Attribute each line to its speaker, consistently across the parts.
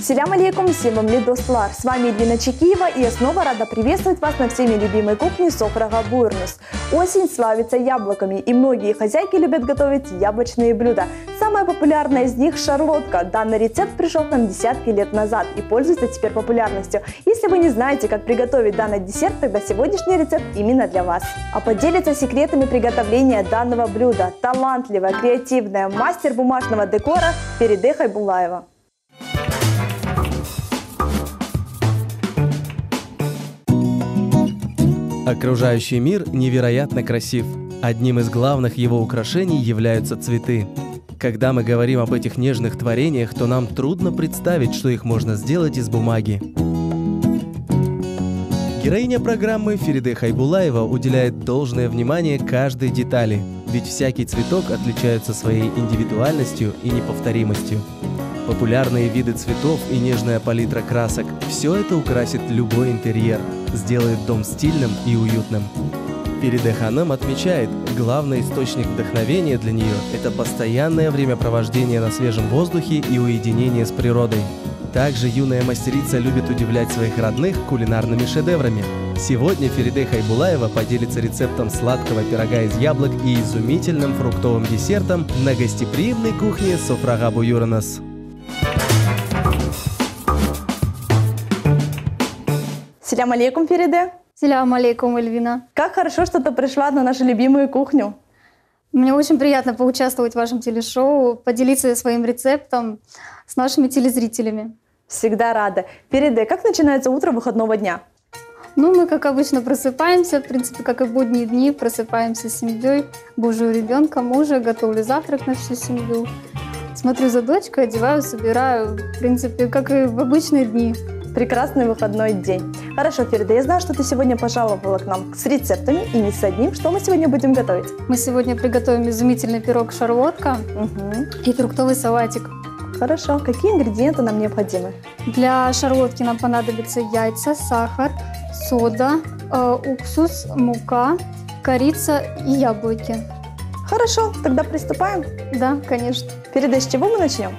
Speaker 1: Селям алейкум, всем вам лидослар. С вами Эльвина Чекиева, и я снова рада приветствовать вас на всеми любимой кухне Софрага Буйрнус. Осень славится яблоками, и многие хозяйки любят готовить яблочные блюда. Самая популярная из них – шарлотка. Данный рецепт пришел к нам десятки лет назад и пользуется теперь популярностью. Если вы не знаете, как приготовить данный десерт, тогда сегодняшний рецепт именно для вас. А поделится секретами приготовления данного блюда талантливая, креативная мастер бумажного декора Фериде Хайбулаева.
Speaker 2: Окружающий мир невероятно красив. Одним из главных его украшений являются цветы. Когда мы говорим об этих нежных творениях, то нам трудно представить, что их можно сделать из бумаги. Героиня программы Фериде Хайбулаева уделяет должное внимание каждой детали, ведь всякий цветок отличается своей индивидуальностью и неповторимостью. Популярные виды цветов и нежная палитра красок – все это украсит любой интерьер, сделает дом стильным и уютным. Фериде Ханым отмечает, главный источник вдохновения для нее – это постоянное времяпровождение на свежем воздухе и уединение с природой. Также юная мастерица любит удивлять своих родных кулинарными шедеврами. Сегодня Фериде Хайбулаева поделится рецептом сладкого пирога из яблок и изумительным фруктовым десертом на гостеприимной кухне Софрага Буйрнус.
Speaker 1: Селям алейкум, Фериде.
Speaker 3: Селям алейкум, Эльвина.
Speaker 1: Как хорошо, что ты пришла на нашу любимую кухню.
Speaker 3: Мне очень приятно поучаствовать в вашем телешоу, поделиться своим рецептом с нашими телезрителями.
Speaker 1: Всегда рада. Фериде, как начинается утро выходного дня?
Speaker 3: Мы, как обычно, просыпаемся, в принципе, как и в будние дни, просыпаемся с семьей, бужу ребенка, мужа, готовлю завтрак на всю семью, смотрю за дочкой, одеваю, собираю, в принципе, как и в обычные дни.
Speaker 1: Прекрасный выходной день. Хорошо, Фериде, я знаю, что ты сегодня пожаловала к нам с рецептами, и не с одним. Что мы сегодня будем готовить?
Speaker 3: Мы сегодня приготовим изумительный пирог шарлотка и фруктовый салатик.
Speaker 1: Хорошо. Какие ингредиенты нам необходимы?
Speaker 3: Для шарлотки нам понадобятся яйца, сахар, сода, уксус, мука, корица и яблоки.
Speaker 1: Хорошо, тогда приступаем?
Speaker 3: Да, конечно.
Speaker 1: Фериде, с чего мы начнем?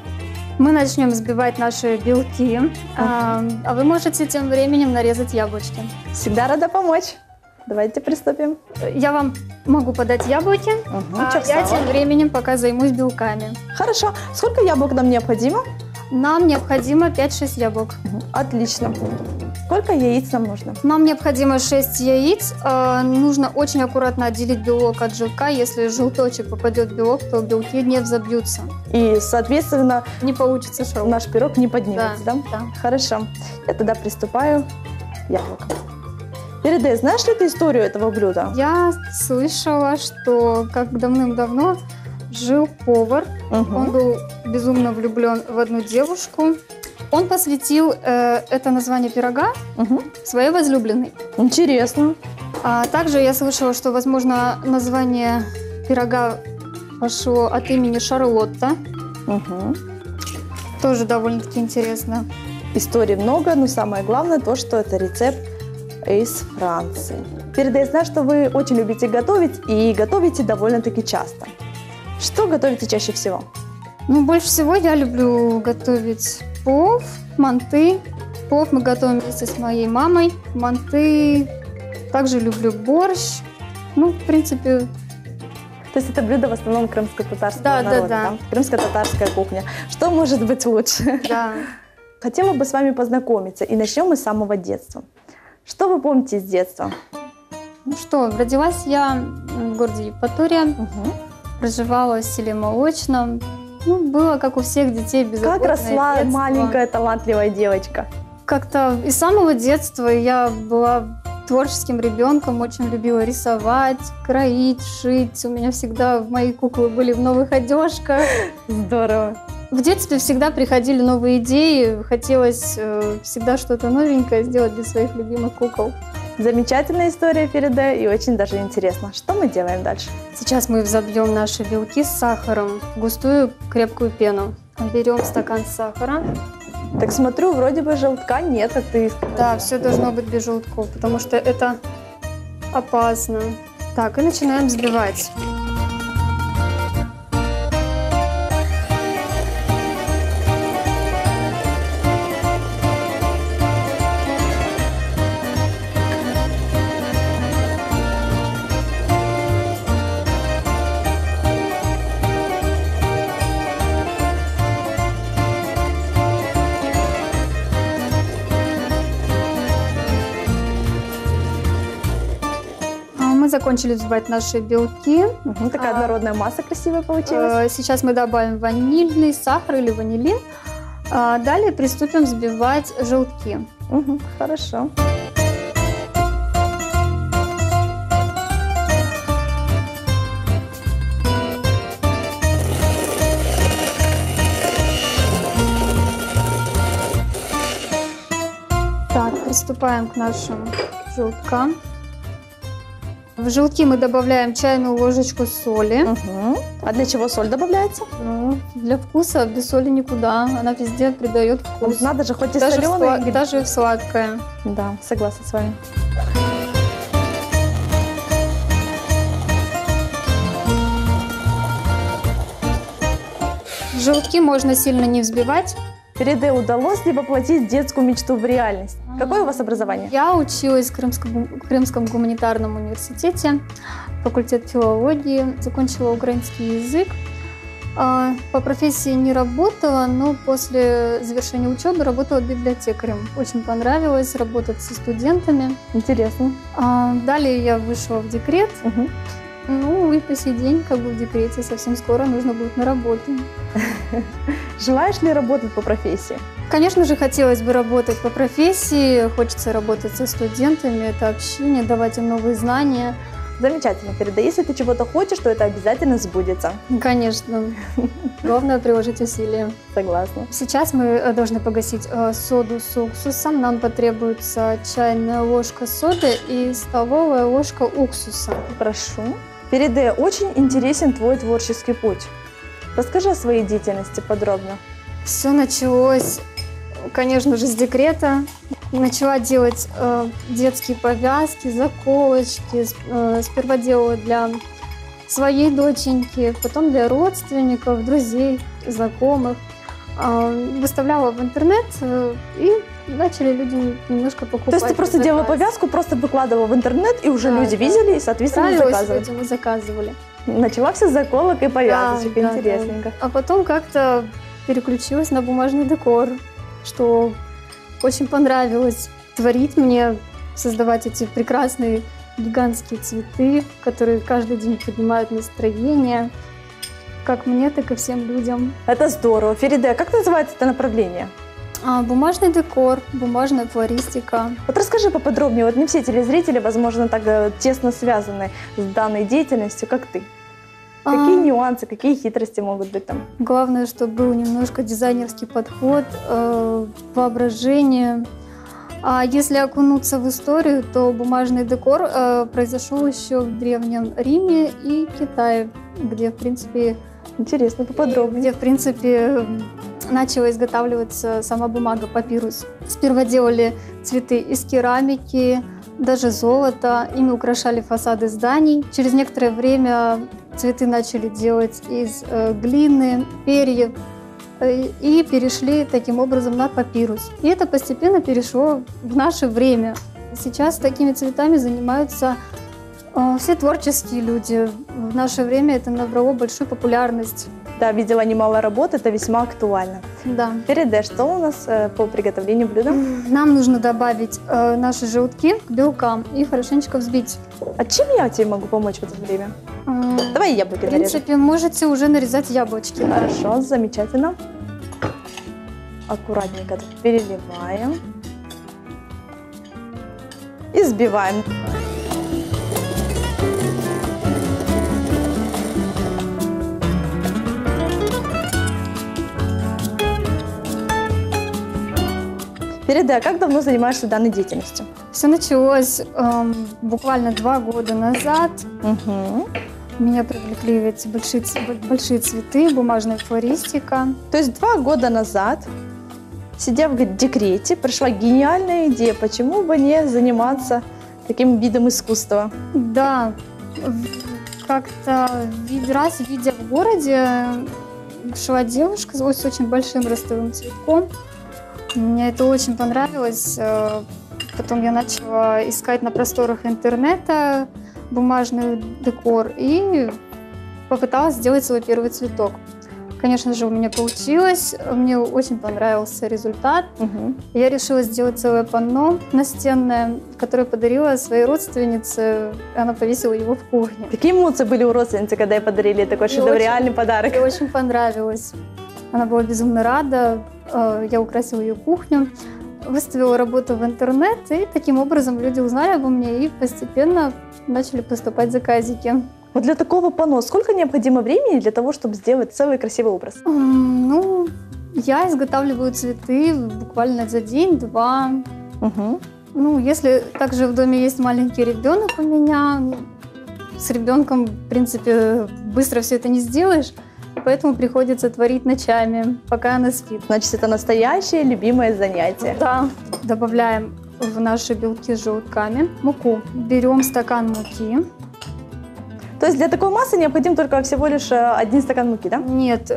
Speaker 3: Мы начнем взбивать наши белки, а вы можете тем временем нарезать яблочки.
Speaker 1: Всегда рада помочь. Давайте приступим.
Speaker 3: Я вам могу подать яблоки, я тем временем пока займусь белками.
Speaker 1: Хорошо. Сколько яблок нам необходимо?
Speaker 3: Нам необходимо 5-6 яблок.
Speaker 1: Отлично. Сколько яиц нам нужно?
Speaker 3: Нам необходимо 6 яиц. Нужно очень аккуратно отделить белок от желтка. Если желточек попадет в белок, то белки не взобьются.
Speaker 1: И, соответственно,
Speaker 3: не получится шарлотка.
Speaker 1: Наш пирог не поднимется, да?
Speaker 3: Да.
Speaker 1: Хорошо. Я тогда приступаю к яблокам. Фериде, знаешь ли ты историю этого блюда?
Speaker 3: Я слышала, что как давным-давно жил повар. Он был безумно влюблен в одну девушку. Он посвятил это название пирога своей возлюбленной.
Speaker 1: Интересно.
Speaker 3: Также я слышала, что, возможно, название пирога пошло от имени Шарлотта. Тоже довольно-таки интересно.
Speaker 1: Историй много, но самое главное то, что это рецепт из Франции. Фериде, я знаю, что вы очень любите готовить и готовите довольно-таки часто. Что готовите чаще всего?
Speaker 3: Больше всего я люблю готовить плов, манты. Плов мы готовим вместе с моей мамой. Манты также люблю борщ. В принципе...
Speaker 1: То есть это блюдо в основном крымско-татарского народа, да? Крымско-татарская кухня. Что может быть лучше?
Speaker 3: Да.
Speaker 1: Хотела бы с вами познакомиться, и начнем мы с самого детства. Что вы помните с детства?
Speaker 3: Родилась я в городе Евпатория, проживала в селе Молочном. Было, как у всех детей, беззаботное
Speaker 1: Как росла
Speaker 3: детство.
Speaker 1: маленькая талантливая девочка?
Speaker 3: Как-то из самого детства я была творческим ребенком, очень любила рисовать, кроить, шить. У меня всегда мои куклы были в новых одежках.
Speaker 1: Здорово.
Speaker 3: В детстве всегда приходили новые идеи, хотелось всегда что-то новенькое сделать для своих любимых кукол.
Speaker 1: Замечательная история, Фериде, и очень даже интересно. Что мы делаем дальше?
Speaker 3: Сейчас мы взобьем наши белки с сахаром в густую крепкую пену. Берем стакан сахара.
Speaker 1: Так смотрю, вроде бы желтка нет, как ты сказала.
Speaker 3: Да, все должно быть без желтков, потому что это опасно. Так, и начинаем взбивать. закончили взбивать наши белки.
Speaker 1: Такая однородная масса красивая получилась.
Speaker 3: Сейчас мы добавим ванильный сахар или ванилин. Далее приступим взбивать желтки.
Speaker 1: Хорошо.
Speaker 3: Так, приступаем к нашим желткам. В желтки мы добавляем чайную ложечку соли.
Speaker 1: А для чего соль добавляется?
Speaker 3: Ну, для вкуса без соли никуда. Она везде придает вкус.
Speaker 1: Надо же, хоть и
Speaker 3: даже
Speaker 1: соленый.
Speaker 3: Даже в сладкое.
Speaker 1: Да, согласна с вами.
Speaker 3: Желтки можно сильно не взбивать.
Speaker 1: Фериде, удалось ли воплотить детскую мечту в реальность? Какое у вас образование?
Speaker 3: Я училась в Крымском гуманитарном университете, факультет филологии, закончила украинский язык. По профессии не работала, но после завершения учебы работала библиотекарем. Очень понравилось работать со студентами.
Speaker 1: Интересно.
Speaker 3: Далее я вышла в декрет. Ну и по сей день как бы в декрете, совсем скоро нужно будет на работу.
Speaker 1: Желаешь ли работать по профессии?
Speaker 3: Конечно же, хотелось бы работать по профессии, хочется работать со студентами, это общение, давать им новые знания.
Speaker 1: Замечательно, Фериде. Если ты чего-то хочешь, то это обязательно сбудется.
Speaker 3: Конечно. Главное приложить усилия.
Speaker 1: Согласна.
Speaker 3: Сейчас мы должны погасить соду с уксусом. Нам потребуется чайная ложка соды и столовая ложка уксуса.
Speaker 1: Прошу. Фериде, очень интересен твой творческий путь. Расскажи о своей деятельности подробно.
Speaker 3: Все началось, конечно же, с декрета. Начала делать детские повязки, заколочки. Сперва делала для своей доченьки, потом для родственников, друзей, знакомых. Выставляла в интернет, и начали люди немножко покупать.
Speaker 1: То есть ты просто делала повязку, просто выкладывала в интернет, и уже люди видели и, соответственно, заказывали.
Speaker 3: Людям и заказывали.
Speaker 1: Начала все с заколок и повязочек, интересненько.
Speaker 3: Да. А потом как-то переключилась на бумажный декор, что очень понравилось творить мне, создавать эти прекрасные гигантские цветы, которые каждый день поднимают настроение, как мне, так и всем людям.
Speaker 1: Это здорово. Фериде, как называется это направление?
Speaker 3: Бумажный декор, бумажная флористика.
Speaker 1: Вот расскажи поподробнее. Вот не все телезрители, возможно, так тесно связаны с данной деятельностью, как ты. Какие нюансы, какие хитрости могут быть там?
Speaker 3: Главное, чтобы был немножко дизайнерский подход, воображение. А если окунуться в историю, то бумажный декор произошел еще в Древнем Риме и Китае, где, в принципе,
Speaker 1: интересно, поподробнее.
Speaker 3: Где, в принципе, начала изготавливаться сама бумага, папирус. Сперва делали цветы из керамики, даже золота, ими украшали фасады зданий. Через некоторое время цветы начали делать из глины, перьев и перешли таким образом на папирус. И это постепенно перешло в наше время. Сейчас такими цветами занимаются все творческие люди. В наше время это набрало большую популярность.
Speaker 1: Да, видела немало работ, это весьма актуально.
Speaker 3: Да.
Speaker 1: Фериде, что у нас по приготовлению блюда?
Speaker 3: Нам нужно добавить наши желтки к белкам и хорошенечко взбить.
Speaker 1: А чем я тебе могу помочь в это время? Давай яблоки нарежем.
Speaker 3: В принципе, можете уже нарезать яблочки.
Speaker 1: Хорошо, замечательно. Аккуратненько переливаем. И взбиваем. Фериде, а как давно занимаешься данной деятельностью?
Speaker 3: Все началось буквально 2 года назад. Меня привлекли эти большие цветы, бумажная флористика.
Speaker 1: То есть 2 года назад, сидя в декрете, пришла гениальная идея, почему бы не заниматься таким видом искусства?
Speaker 3: Да, как-то раз, видя в городе, шла девушка с очень большим ростовым цветком. Мне это очень понравилось. Потом я начала искать на просторах интернета бумажный декор и попыталась сделать свой первый цветок. Конечно же, у меня получилось. Мне очень понравился результат. Я решила сделать целое панно настенное, которое подарила своей родственнице. Она повесила его в кухне.
Speaker 1: Какие эмоции были у родственницы, когда ей подарили такой шедевриальный подарок?
Speaker 3: Ей очень понравилось. Она была безумно рада. Я украсила ее кухню, выставила работу в интернет, и таким образом люди узнали обо мне и постепенно начали поступать заказики.
Speaker 1: Вот для такого панно сколько необходимо времени для того, чтобы сделать целый красивый образ?
Speaker 3: Ну, я изготавливаю цветы буквально за день-два. Ну, если также в доме есть маленький ребенок у меня, с ребенком, в принципе, быстро все это не сделаешь, поэтому приходится творить ночами, пока она спит.
Speaker 1: Значит, это настоящее любимое занятие.
Speaker 3: Да. Добавляем в наши белки с желтками муку. Берем стакан муки.
Speaker 1: То есть для такой массы необходим только всего лишь 1 стакан муки, да?
Speaker 3: Нет,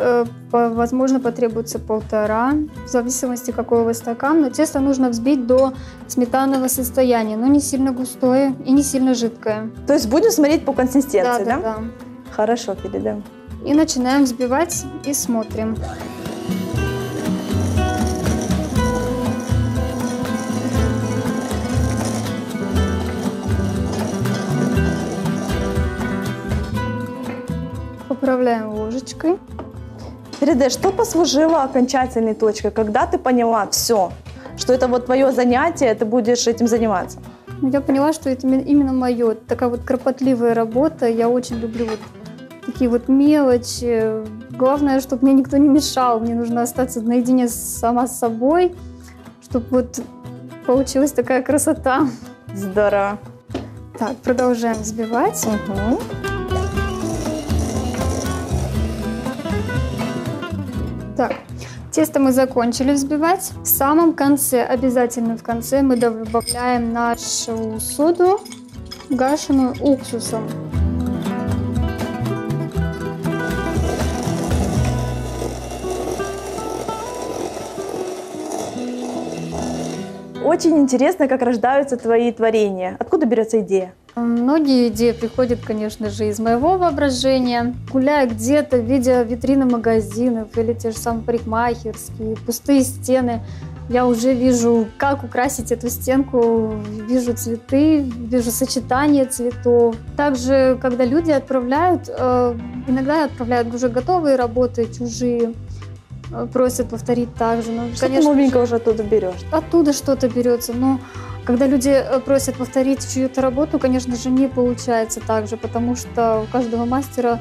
Speaker 3: возможно, потребуется 1,5, в зависимости какой у вас стакан. Но тесто нужно взбить до сметанного состояния, но не сильно густое и не сильно жидкое.
Speaker 1: То есть будем смотреть по консистенции, да?
Speaker 3: Да.
Speaker 1: Хорошо, передаем.
Speaker 3: И начинаем взбивать и смотрим. Поправляем ложечкой.
Speaker 1: Фериде, что послужило окончательной точкой, когда ты поняла все, что это вот твое занятие, ты будешь этим заниматься?
Speaker 3: Я поняла, что это именно мое. Такая вот кропотливая работа. Я очень люблю вот такие вот мелочи. Главное, чтобы мне никто не мешал. Мне нужно остаться наедине сама с собой, чтобы вот получилась такая красота.
Speaker 1: Здорово.
Speaker 3: Так, продолжаем взбивать. Так, тесто мы закончили взбивать. В самом конце, обязательно в конце, мы добавляем нашу соду, гашеную уксусом.
Speaker 1: Очень интересно, как рождаются твои творения. Откуда берется идея?
Speaker 3: Многие идеи приходят, конечно же, из моего воображения. Гуляя где-то, видя витрины магазинов или те же самые парикмахерские, пустые стены, я уже вижу, как украсить эту стенку, вижу цветы, вижу сочетание цветов. Также, когда люди отправляют, иногда отправляют уже готовые работы, чужие, просят повторить так же.
Speaker 1: Что ты новенькое уже оттуда берешь?
Speaker 3: Оттуда что-то берется, но когда люди просят повторить чью-то работу, конечно же, не получается так же, потому что у каждого мастера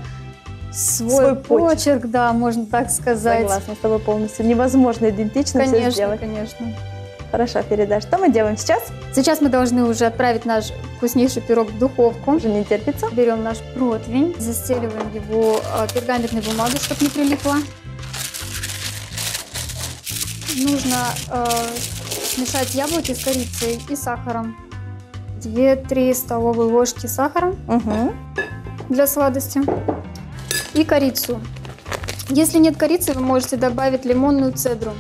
Speaker 3: свой почерк, да, можно так сказать.
Speaker 1: Согласна с тобой полностью. Невозможно идентично все сделать.
Speaker 3: Конечно.
Speaker 1: Хорошо, Ферида, что мы делаем сейчас?
Speaker 3: Сейчас мы должны уже отправить наш вкуснейший пирог в духовку.
Speaker 1: Уже не терпится.
Speaker 3: Берем наш противень, застеливаем его пергаментной бумагой, чтобы не прилипло. Нужно смешать яблоки с корицей и сахаром. 2-3 столовые ложки сахара для сладости и корицу. Если нет корицы, вы можете добавить лимонную цедру.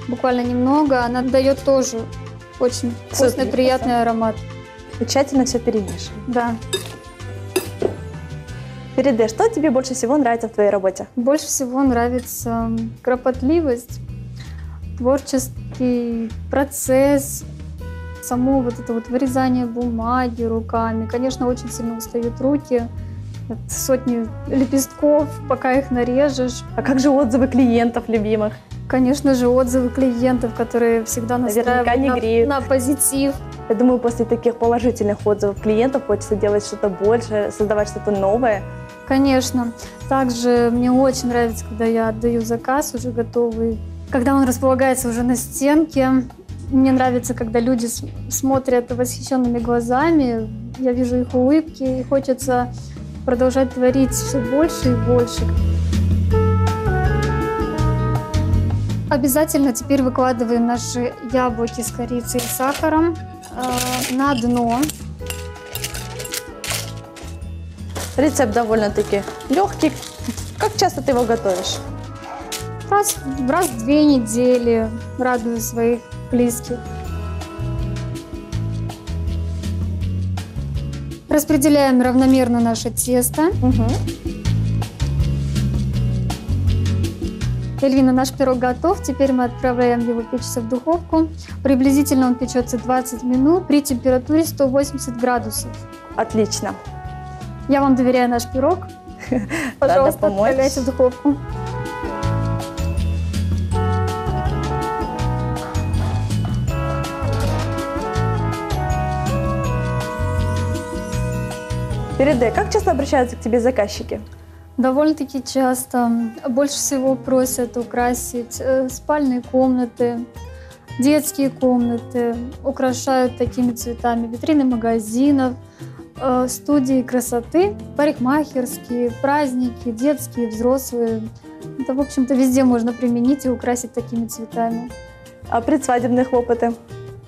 Speaker 3: Буквально немного, она дает тоже очень вкусный, приятный аромат.
Speaker 1: И тщательно все перемешиваем.
Speaker 3: Да.
Speaker 1: Фериде, что тебе больше всего нравится в твоей работе?
Speaker 3: Больше всего нравится кропотливость, творческий процесс, само вот это вот вырезание бумаги руками. Конечно, очень сильно устают руки. Это сотни лепестков, пока их нарежешь.
Speaker 1: А как же отзывы клиентов любимых?
Speaker 3: Конечно же, отзывы клиентов, которые всегда настраивают на позитив.
Speaker 1: Я думаю, после таких положительных отзывов клиентов хочется делать что-то больше, создавать что-то новое.
Speaker 3: Конечно. Также мне очень нравится, когда я отдаю заказ уже готовый, когда он располагается уже на стенке. Мне нравится, когда люди смотрят восхищенными глазами, я вижу их улыбки, и хочется продолжать творить все больше и больше. Обязательно теперь выкладываем наши яблоки с корицей и сахаром на дно.
Speaker 1: Рецепт довольно-таки легкий. Как часто ты его готовишь?
Speaker 3: Раз в 2 недели, радую своих близких. Распределяем равномерно наше тесто. Эльвина, наш пирог готов. Теперь мы отправляем его печься в духовку. Приблизительно он печется 20 минут при температуре 180 градусов.
Speaker 1: Отлично.
Speaker 3: Я вам доверяю наш пирог. Пожалуйста, отправляйте в духовку.
Speaker 1: Фериде, как часто обращаются к тебе заказчики?
Speaker 3: Довольно-таки часто. Больше всего просят украсить спальные комнаты, детские комнаты, украшают такими цветами витрины магазинов, студии красоты, парикмахерские, праздники, детские, взрослые. Это, в общем-то, везде можно применить и украсить такими цветами.
Speaker 1: А предсвадебные хлопоты?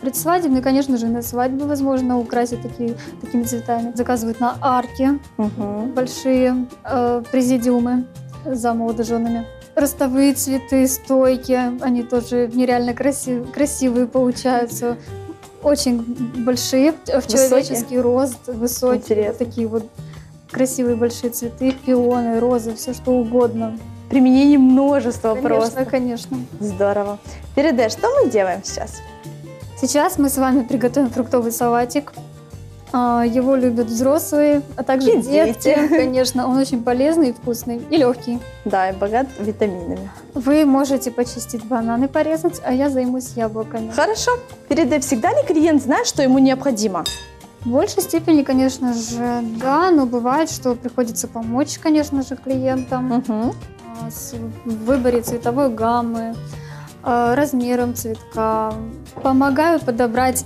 Speaker 3: Предсвадебные, конечно же, на свадьбе возможно украсить такими цветами. Заказывают на арке большие президиумы за молодоженами. Ростовые цветы, стойки, они тоже нереально красивые получаются. Очень большие, в человеческий рост, высокие. Вот такие вот красивые большие цветы, пионы, розы, все что угодно.
Speaker 1: Применений множество просто.
Speaker 3: Конечно.
Speaker 1: Здорово. Фериде, что мы делаем сейчас?
Speaker 3: Сейчас мы с вами приготовим фруктовый салатик. Его любят взрослые, а также
Speaker 1: И
Speaker 3: дети.
Speaker 1: дети.
Speaker 3: Конечно, он очень полезный и вкусный, и легкий.
Speaker 1: Да, и богат витаминами.
Speaker 3: Вы можете почистить бананы, порезать, а я займусь яблоками.
Speaker 1: Хорошо. Фериде, всегда ли клиент знает, что ему необходимо?
Speaker 3: В большей степени, конечно же, да, но бывает, что приходится помочь, конечно же, клиентам в выборе цветовой гаммы, размером цветка. Помогаю подобрать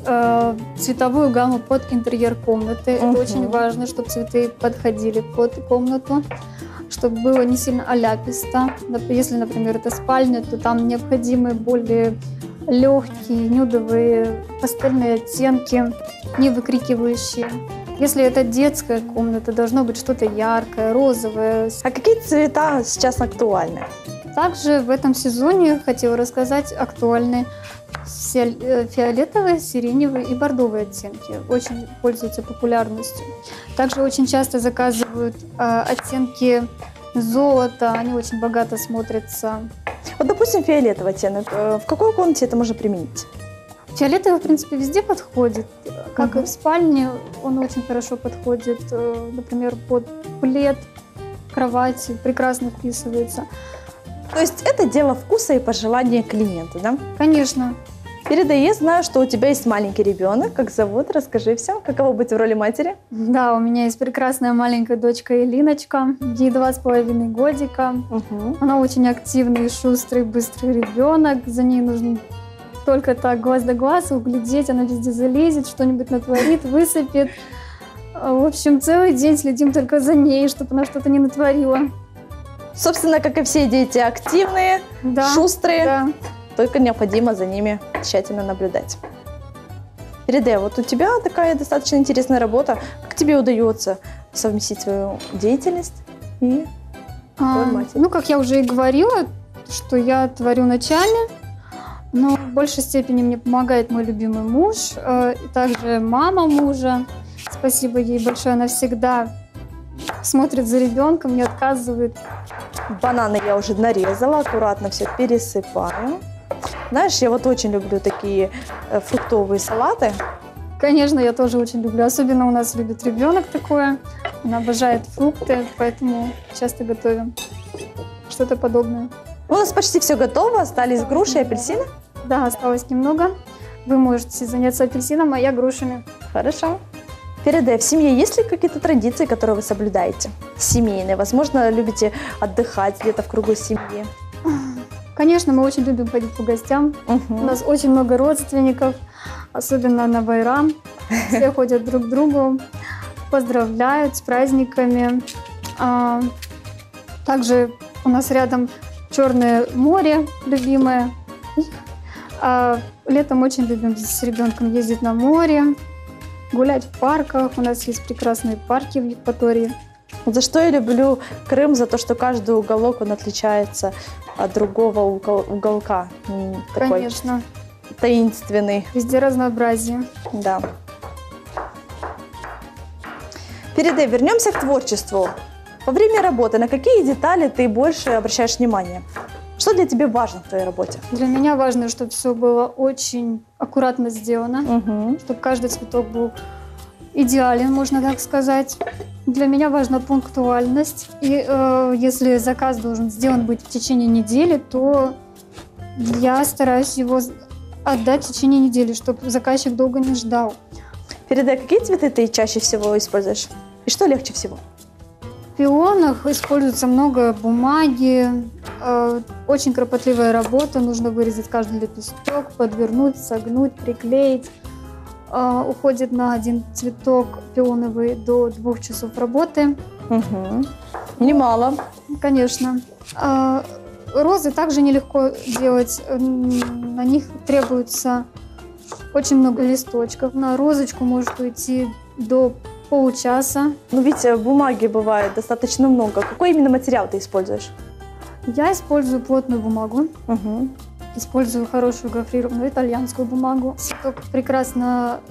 Speaker 3: цветовую гамму под интерьер комнаты. Это очень важно, чтобы цветы подходили под комнату, чтобы было не сильно аляписто. Если, например, это спальня, то там необходимы более легкие, нюдовые, пастельные оттенки, не выкрикивающие. Если это детская комната, должно быть что-то яркое, розовое.
Speaker 1: А какие цвета сейчас актуальны?
Speaker 3: Также в этом сезоне, хотела рассказать, актуальны фиолетовые, сиреневые и бордовые оттенки. Очень пользуются популярностью. Также очень часто заказывают оттенки золота, они очень богато смотрятся.
Speaker 1: Вот, допустим, фиолетовый оттенок. В какой комнате это можно применить?
Speaker 3: Фиолетовый, в принципе, везде подходит. Как и в спальне, он очень хорошо подходит, например, под плед, кровать, прекрасно вписывается.
Speaker 1: То есть это дело вкуса и пожелания клиента, да?
Speaker 3: Конечно.
Speaker 1: Фериде, я знаю, что у тебя есть маленький ребенок. Как зовут? Расскажи всем. Каково быть в роли матери?
Speaker 3: Да, у меня есть прекрасная маленькая дочка Элиночка. Ей 2,5 годика. Она очень активный, шустрый, быстрый ребенок. За ней нужно только так глаз да глаз углядеть. Она везде залезет, что-нибудь натворит, высыпет. В общем, целый день следим только за ней, чтобы она что-то не натворила.
Speaker 1: Собственно, как и все дети, активные, шустрые.
Speaker 3: Да.
Speaker 1: Только необходимо за ними тщательно наблюдать. Фериде, вот у тебя такая достаточно интересная работа. Как тебе удается совместить свою деятельность и роль матери?
Speaker 3: Ну, как я уже и говорила, что я творю ночами, но в большей степени мне помогает мой любимый муж, и также мама мужа. Спасибо ей большое, она всегда смотрит за ребенком, не отказывает.
Speaker 1: Бананы я уже нарезала, аккуратно все пересыпаю. Знаешь, я вот очень люблю такие фруктовые салаты.
Speaker 3: Конечно, я тоже очень люблю. Особенно у нас любит ребенок такое. Она обожает фрукты, поэтому часто готовим что-то подобное.
Speaker 1: У нас почти все готово. Остались груши и апельсины.
Speaker 3: Да, осталось немного. Вы можете заняться апельсином, а я грушами.
Speaker 1: Хорошо. Фериде, в семье есть ли какие-то традиции, которые вы соблюдаете? Семейные. Возможно, любите отдыхать где-то в кругу семьи.
Speaker 3: Конечно, мы очень любим ходить по гостям. У нас очень много родственников, особенно на Байрам. Все ходят друг к другу, поздравляют с праздниками. Также у нас рядом Черное море любимое. Летом очень любим с ребенком ездить на море, гулять в парках. У нас есть прекрасные парки в Евпатории.
Speaker 1: За что я люблю Крым? За то, что каждый уголок, он отличается от другого уголка. Такой
Speaker 3: Конечно.
Speaker 1: Таинственный.
Speaker 3: Везде разнообразие.
Speaker 1: Да. Фериде, вернемся к творчеству. Во время работы на какие детали ты больше обращаешь внимание? Что для тебя важно в твоей работе?
Speaker 3: Для меня важно, чтобы все было очень аккуратно сделано, чтобы каждый цветок был идеален, можно так сказать. Для меня важна пунктуальность. И если заказ должен сделан быть в течение недели, то я стараюсь его отдать в течение недели, чтобы заказчик долго не ждал.
Speaker 1: Передай, какие цветы ты чаще всего используешь? И что легче всего?
Speaker 3: В пионах используется много бумаги, очень кропотливая работа, нужно вырезать каждый лепесток, подвернуть, согнуть, приклеить. Уходит на один цветок пионовый до 2 часов работы.
Speaker 1: Немало.
Speaker 3: Конечно. Розы также нелегко делать, на них требуется очень много листочков. На розочку может уйти до полчаса.
Speaker 1: Ну ведь бумаги бывает достаточно много. Какой именно материал ты используешь?
Speaker 3: Я использую плотную бумагу. Использую хорошую гофрированную итальянскую бумагу. Цветок прекрасно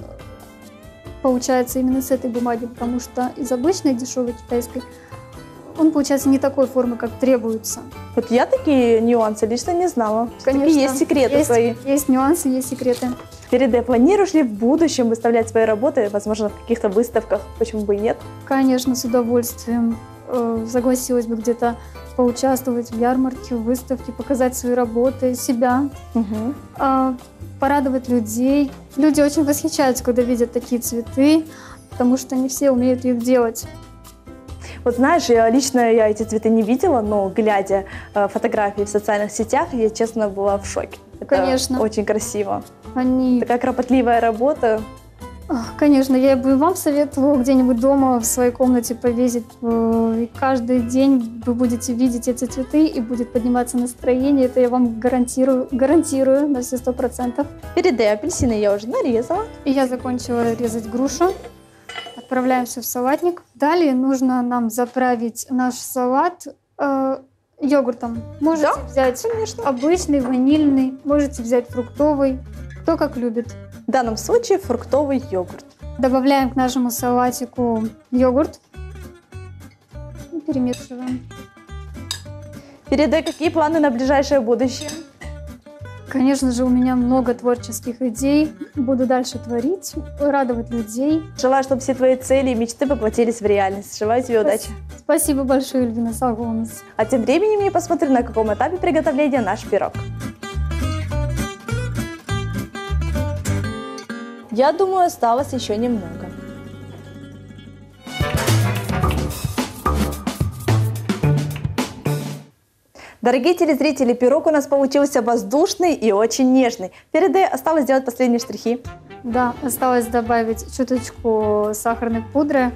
Speaker 3: получается именно с этой бумаги, потому что из обычной дешевой китайской он получается не такой формы, как требуется.
Speaker 1: Вот я такие нюансы лично не знала.
Speaker 3: Конечно.
Speaker 1: Такие есть секреты свои.
Speaker 3: Есть нюансы, есть секреты.
Speaker 1: Передай, планируешь ли в будущем выставлять свои работы, возможно, в каких-то выставках? Почему бы и нет?
Speaker 3: Конечно, с удовольствием согласилась бы где-то поучаствовать в ярмарке, в выставке, показать свои работы, себя, порадовать людей. Люди очень восхищаются, когда видят такие цветы, потому что не все умеют их делать.
Speaker 1: Вот знаешь, лично я эти цветы не видела, но глядя фотографии в социальных сетях, я, честно, была в шоке. Это
Speaker 3: Конечно.
Speaker 1: Очень красиво.
Speaker 3: Они...
Speaker 1: Такая кропотливая работа.
Speaker 3: Конечно, я бы вам советовала где-нибудь дома в своей комнате повесить. И каждый день вы будете видеть эти цветы, и будет подниматься настроение. Это я вам гарантирую на все 100%.
Speaker 1: Передай, апельсины я уже нарезала.
Speaker 3: И я закончила резать грушу. Отправляем все в салатник. Далее нужно нам заправить наш салат йогуртом. Можете взять обычный, ванильный, можете взять фруктовый, кто как любит.
Speaker 1: В данном случае фруктовый йогурт.
Speaker 3: Добавляем к нашему салатику йогурт и перемешиваем.
Speaker 1: Передай, какие планы на ближайшее будущее?
Speaker 3: Конечно же, у меня много творческих идей. Буду дальше творить, радовать людей.
Speaker 1: Желаю, чтобы все твои цели и мечты воплотились в реальность. Желаю тебе удачи.
Speaker 3: Спасибо большое, Эльвина Салгонус.
Speaker 1: А тем временем я посмотрю, на каком этапе приготовления наш пирог. Я думаю, осталось еще немного. Дорогие телезрители, пирог у нас получился воздушный и очень нежный. Передай, осталось сделать последние штрихи.
Speaker 3: Да, осталось добавить чуточку сахарной пудры.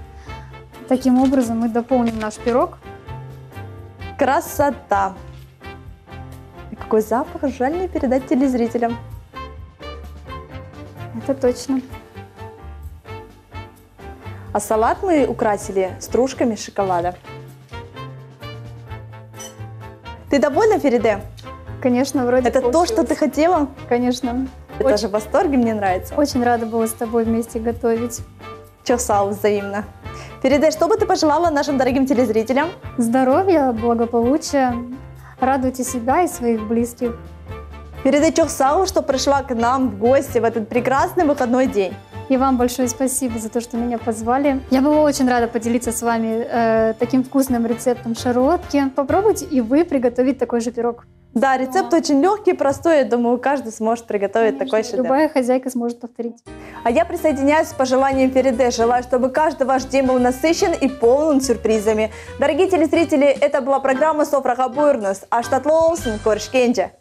Speaker 3: Таким образом мы дополним наш пирог.
Speaker 1: Красота! И какой запах, жаль не передать телезрителям.
Speaker 3: Это точно.
Speaker 1: А салат мы украсили стружками шоколада. Ты довольна, Фериде?
Speaker 3: Конечно, вроде
Speaker 1: Это то, что ты хотела?
Speaker 3: Конечно.
Speaker 1: Ты тоже в восторге, мне нравится.
Speaker 3: Очень рада была с тобой вместе готовить.
Speaker 1: Чосал взаимно. Фериде, что бы ты пожелала нашим дорогим телезрителям?
Speaker 3: Здоровья, благополучия. Радуйте себя и своих близких.
Speaker 1: Передай Чохсау, что пришла к нам в гости в этот прекрасный выходной день.
Speaker 3: И вам большое спасибо за то, что меня позвали. Я была очень рада поделиться с вами таким вкусным рецептом шарлотки. Попробуйте и вы приготовить такой же пирог.
Speaker 1: Да, рецепт очень легкий, простой. Я думаю, каждый сможет приготовить такой шедевр.
Speaker 3: Любая хозяйка сможет повторить.
Speaker 1: А я присоединяюсь к пожеланиям Фериде. Желаю, чтобы каждый ваш день был насыщен и полон сюрпризами. Дорогие телезрители, это была программа «Софрага Буйрнус». Аштатлоусен, Коршкенджа.